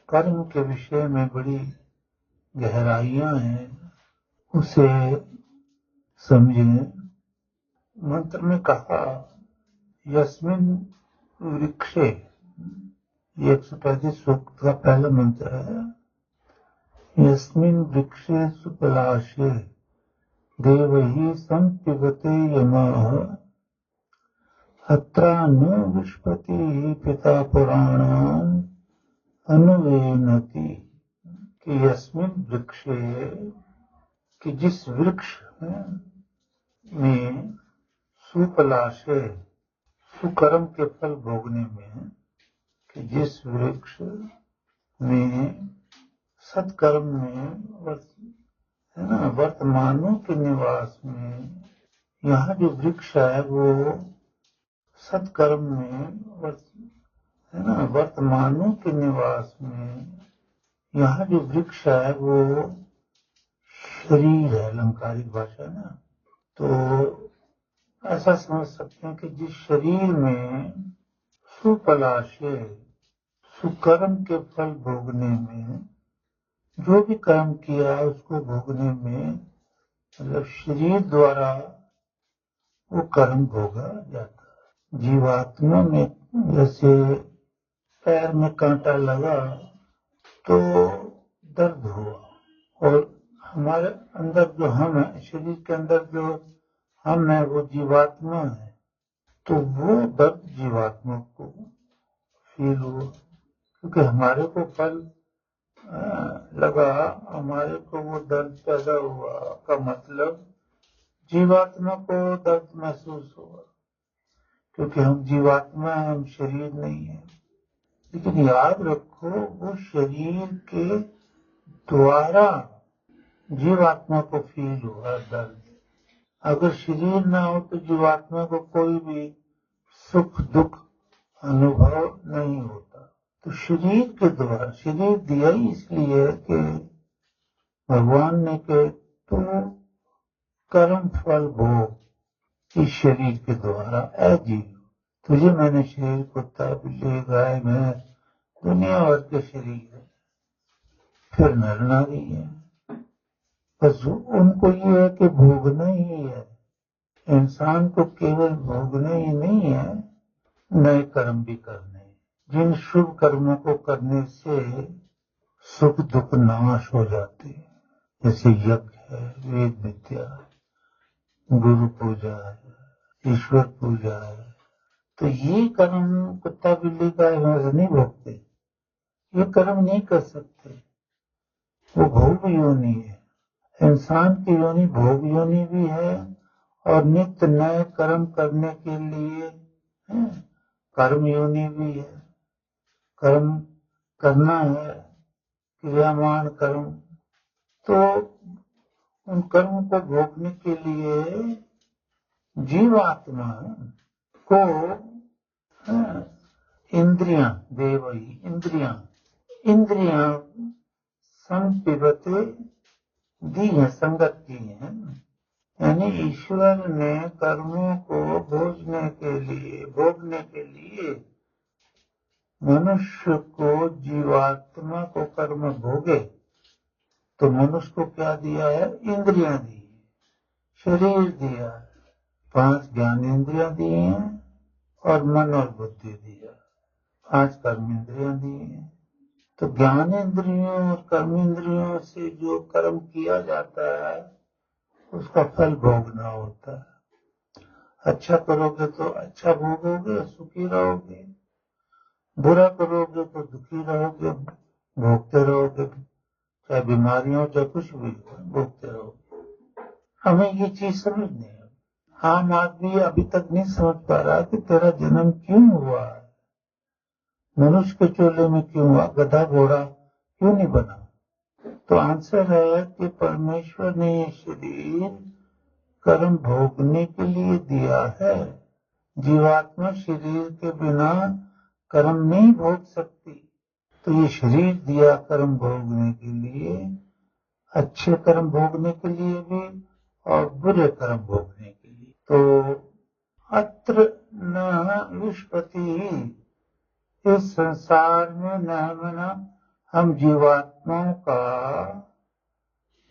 कर्म के विषय में बड़ी गहराइयां हैं, उसे समझे। मंत्र में कहा यस्मिन वृक्षे, ये 135 सूक्त का पहला मंत्र है। यस्मिन वृक्षे सुपलाशे देवहि संपिबते यमः अत्रानुविष्पति पिता पुराणान् अनुवेनति। कि यस्मिन वृक्षे, कि जिस वृक्ष में सुपलाशे, सुकर्म के फल भोगने में, कि जिस वृक्ष में सत्कर्म में है ना, वर्तमानों के निवास में, यहाँ जो वृक्ष है वो सत्कर्म में है ना, वर्तमानों के निवास में, यहाँ जो वृक्ष है वो शरीर है, अलंकारिक भाषा ना। तो ऐसा समझ सकते हैं कि जिस शरीर में सुपलाशे, सुकर्म के फल भोगने में, जो भी कर्म किया उसको भोगने में, मतलब शरीर द्वारा वो कर्म भोगा जाता है। जीवात्मा में जैसे पैर में कांटा लगा तो दर्द हुआ, और हमारे अंदर जो हम है, शरीर के अंदर जो हम है वो जीवात्मा है, तो वो दर्द जीवात्मा को फील हुआ, क्योंकि हमारे को फल लगा, हमारे को वो दर्द पैदा हुआ का मतलब जीवात्मा को दर्द महसूस हुआ, क्योंकि हम जीवात्मा है, हम शरीर नहीं है। लेकिन याद रखो वो शरीर के द्वारा जीवात्मा को फील हुआ दर्द। अगर शरीर ना हो तो जीवात्मा को कोई भी सुख दुख अनुभव नहीं होता। तो शरीर के द्वारा, शरीर दिया ही इसलिए कि भगवान ने कहे तू कर्म फल भोग इस शरीर के द्वारा। ऐ जीव, तुझे मैंने शरीर, कुत्ता बिल्ली गाय में दुनिया भर के शरीर है, फिर नर नारी है, बस उनको ये है कि भोगना ही है। इंसान को केवल भोगना ही नहीं है, नए कर्म भी करने। जिन शुभ कर्मों को करने से सुख दुख नाश हो जाते हैं, जैसे यज्ञ है, वेद विद्या, गुरु पूजा है, ईश्वर पूजा है, तो ये कर्म कुत्ता बिल्ली का नहीं भोगते, ये कर्म नहीं कर सकते, वो भोग योनि है। इंसान की योनि भोग योनि भी है, और नित्य नए कर्म करने के लिए कर्म योनि भी है। कर्म करना है, क्रियामान कर्म, तो उन कर्म को भोगने के लिए जीवात्मा को इंद्रियां, देवई इंद्रियां संपिबते दी है, संगत की है। यानी ईश्वर ने कर्मों को भोगने के लिए मनुष्य को, जीवात्मा को कर्म भोगे, तो मनुष्य को क्या दिया है? इंद्रियां दी, शरीर दिया, 5 ज्ञान इंद्रियां दी हैं, और मन और बुद्धि दिया, 5 कर्म इंद्रियां दी हैं। तो ज्ञान इंद्रियों और कर्म इंद्रियों से जो कर्म किया जाता है उसका फल भोगना होता है। अच्छा करोगे तो अच्छा भोगोगे, सुखी रहोगे, बुरा करोगे तो दुखी रहोगे, भोगते रहोगे, चाहे बीमारियों चाहे कुछ भी हो, भोगते रहोगे। हमें ये चीज समझनी है। आम आदमी अभी तक नहीं समझ पा रहा कि तेरा जन्म क्यों हुआ है, मनुष्य के चोले में क्यों हुआ, गधा घोड़ा क्यों नहीं बना। तो आंसर है कि परमेश्वर ने ये शरीर कर्म भोगने के लिए दिया है। जीवात्मा शरीर के बिना कर्म नहीं भोग सकती, तो ये शरीर दिया कर्म भोगने के लिए, अच्छे कर्म भोगने के लिए भी और बुरे कर्म भोगने के लिए। तो अत्र न विष्पति, इस संसार में न मना हम जीवात्माओं का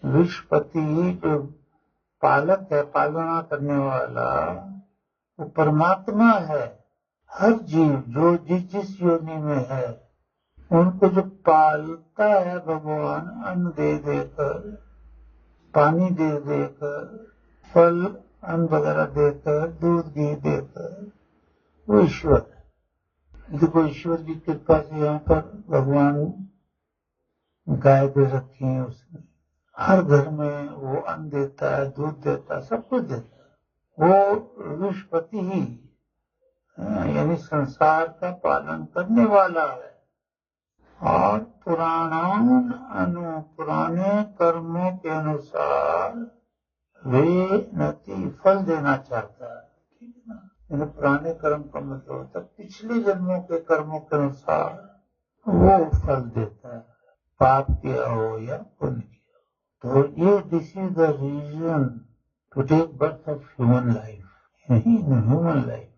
विश्वपति जो पालक है, पालना करने वाला, वो परमात्मा है। हर जीव जो जिस योनि में है उनको जो पालता है भगवान, अन्न दे देकर, पानी दे देकर, फल अन्न वगैरह देकर, दूध घी देकर, वो ईश्वर है। देखो ईश्वर की कृपा से यहाँ पर भगवान गाय दे रखी है उसने, हर घर में वो अन्न देता है, दूध देता है, सब कुछ देता है। वो विश्वपति ही यानी संसार का पालन करने वाला है। और पुराने कर्मों के अनुसार वे नति फल देना चाहता है। ठीक है ना। पुराने कर्म का मतलब होता है पिछले जन्मों के कर्मों के अनुसार वो फल देता है, पाप किया हो या पुण्य किया हो। तो ये this is the reason to take birth of human life. Human life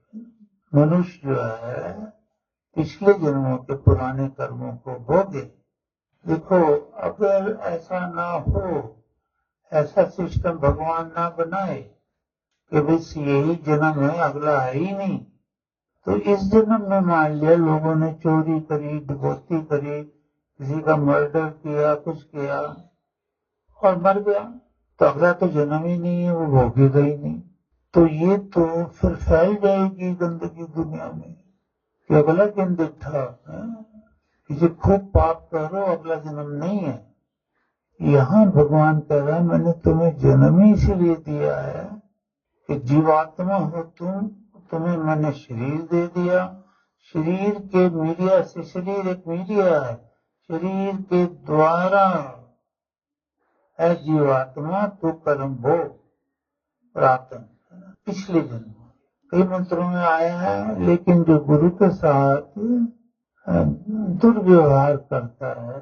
मनुष्य जो है पिछले जन्मों के पुराने कर्मों को भोगे। देखो अगर ऐसा ना हो, ऐसा सिस्टम भगवान ना बनाए कि बस यही जन्म है, अगला है ही नहीं, तो इस जन्म में मान लिया लोगों ने चोरी करी, डकैती करी, किसी का मर्डर किया, कुछ किया और मर गया, तो अगला तो जन्म ही नहीं है, वो भोगेगा ही नहीं। तो ये तो फिर फैल जाएगी गंदगी दुनिया में कि अगला दिन देखा कि खूब पाप करो, अगला जन्म नहीं है। यहाँ भगवान कह रहा है मैंने तुम्हें जन्म ही इसलिए दिया है कि जीवात्मा हो तुम, तुम्हें मैंने शरीर दे दिया। शरीर के मीडिया से, शरीर एक मीडिया है, शरीर के द्वारा है जीवात्मा तो कर्म भोग प्राप्त पिछले जन्म। कई मंत्रों में आया है, लेकिन जो गुरु के साथ दुर्व्यवहार करता है,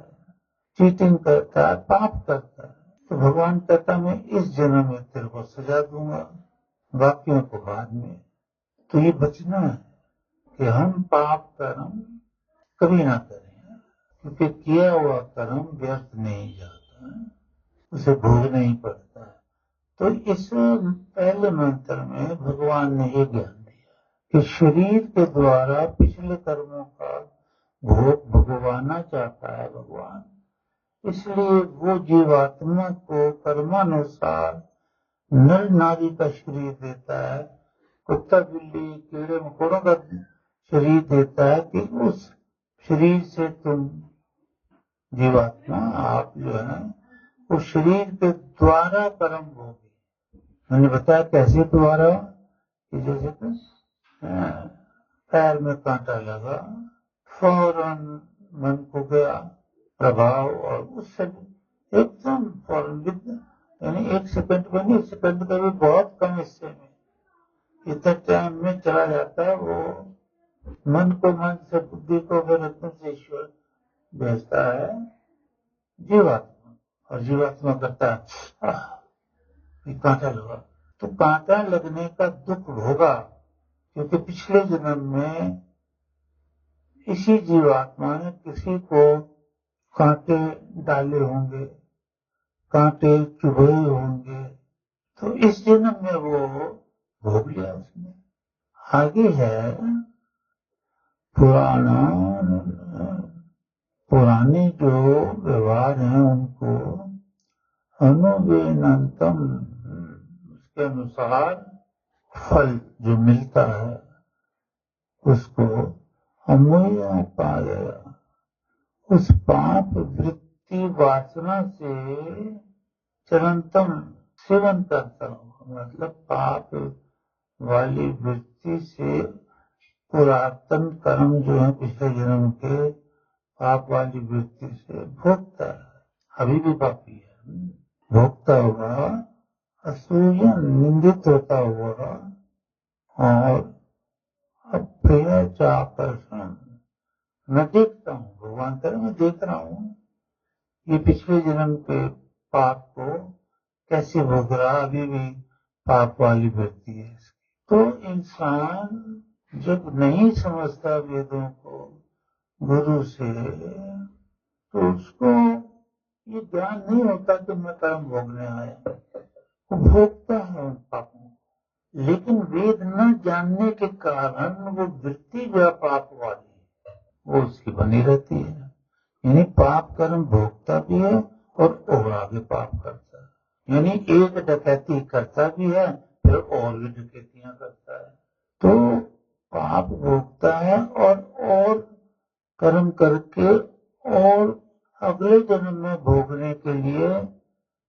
चीटिंग करता है, पाप करता है, तो भगवान कहता मैं इस जन्म में तेरे को सजा दूंगा, बाकियों को बाद में। तो ये बचना है कि हम पाप कर्म कभी ना करें, क्योंकि किया हुआ कर्म व्यर्थ नहीं जाता है, उसे भोगना ही पड़ता है। तो इस पहले मंत्र में भगवान ने ये ज्ञान दिया कि शरीर के द्वारा पिछले कर्मों का भोग भगवाना चाहता है भगवान, इसलिए वो जीवात्मा को कर्मानुसार नर नारी का शरीर देता है, कुत्ता बिल्ली कीड़े मकोड़ों का शरीर देता है कि उस शरीर से तुम जीवात्मा आप जो है उस शरीर के द्वारा कर्म भोगे। मैंने बताया कैसे द्वारा, कि जैसे पैर में कांटा लगा, फौरन मन को गया प्रभाव और उससे एकदम फौरन, यानी 1 सेकंड में नहीं, 1 सेकंड का भी बहुत कम हिस्से में इतना टाइम में चला जाता है। वो मन को मन से, बुद्धि को रत्न से ईश्वर भेजता है जीवात्मा, और जीवात्मा करता है कांटा लगा। तो कांटा लगने का दुख भोगा, क्योंकि पिछले जन्म में इसी जीवात्मा ने किसी को कांटे डाले होंगे, कांटे चुभे होंगे, तो इस जन्म में वो भोग लिया उसने। आगे है पुराने जो व्यवहार हैं उनको अनुवेनंतम, उसके अनुसार फल जो मिलता है उसको अमूल्य पाया, उस पाप वृत्ति वासना से चरंतम सेवन करता हूँ, मतलब पाप वाली वृत्ति से पुरातन कर्म जो है पिछले जन्म के, पाप वाली वृत्ति से भोगता है, अभी भी पापी है, भोगता हुआ असूयन निंदित होता हुआ और अप्रिय चाकर्षण। मैं देखता हूँ, भगवान कह रहे मैं देख रहा हूँ ये पिछले जन्म के पाप को कैसे भोग रहा, अभी भी पाप वाली वृत्ति है इसकी। तो इंसान जब नहीं समझता वेदों को, गुरु से तो उसको ये ज्ञान नहीं होता कि मैं कर्म भोगने आया, वो भोगता है उन पापों को। लेकिन वेद न जानने के कारण वो वृत्ति जो पाप वाली वो उसकी बनी रहती है, यानी पाप कर्म भोगता भी है और आगे पाप करता है, यानी एक डकैती करता भी है फिर और भी डकैतियां करता है। तो पाप भोगता है और कर्म करके और अगले जन्म में भोगने के लिए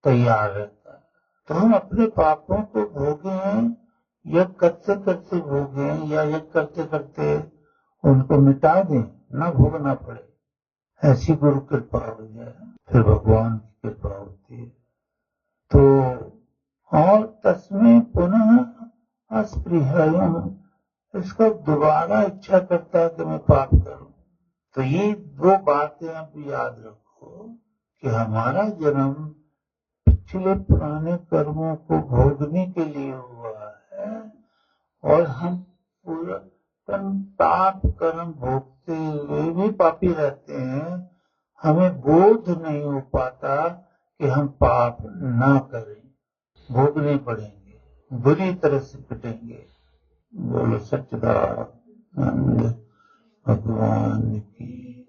तैयार रहता है। तो हम अपने पापों को भोगे हैं, यज्ञ करते करते भोगे या यज्ञ करते करते उनको मिटा दें, न भोगना पड़े, ऐसी गुरु कृपा हो जाए, फिर भगवान की कृपा होती है। तो और तस्में पुनः अस्पृहयम्, इसका दोबारा इच्छा करता है कि मैं पाप करूं। तो ये दो बातें आप याद रखो कि हमारा जन्म पिछले पुराने कर्मों को भोगने के लिए हुआ है और हम पूरा पाप कर्म भोगते हुए भी पापी रहते हैं। हमें बोध नहीं हो पाता कि हम पाप ना करें, भोगने पड़ेंगे, बुरी तरह से पिटेंगे। बोलो सच्चिदानंद भगवान की।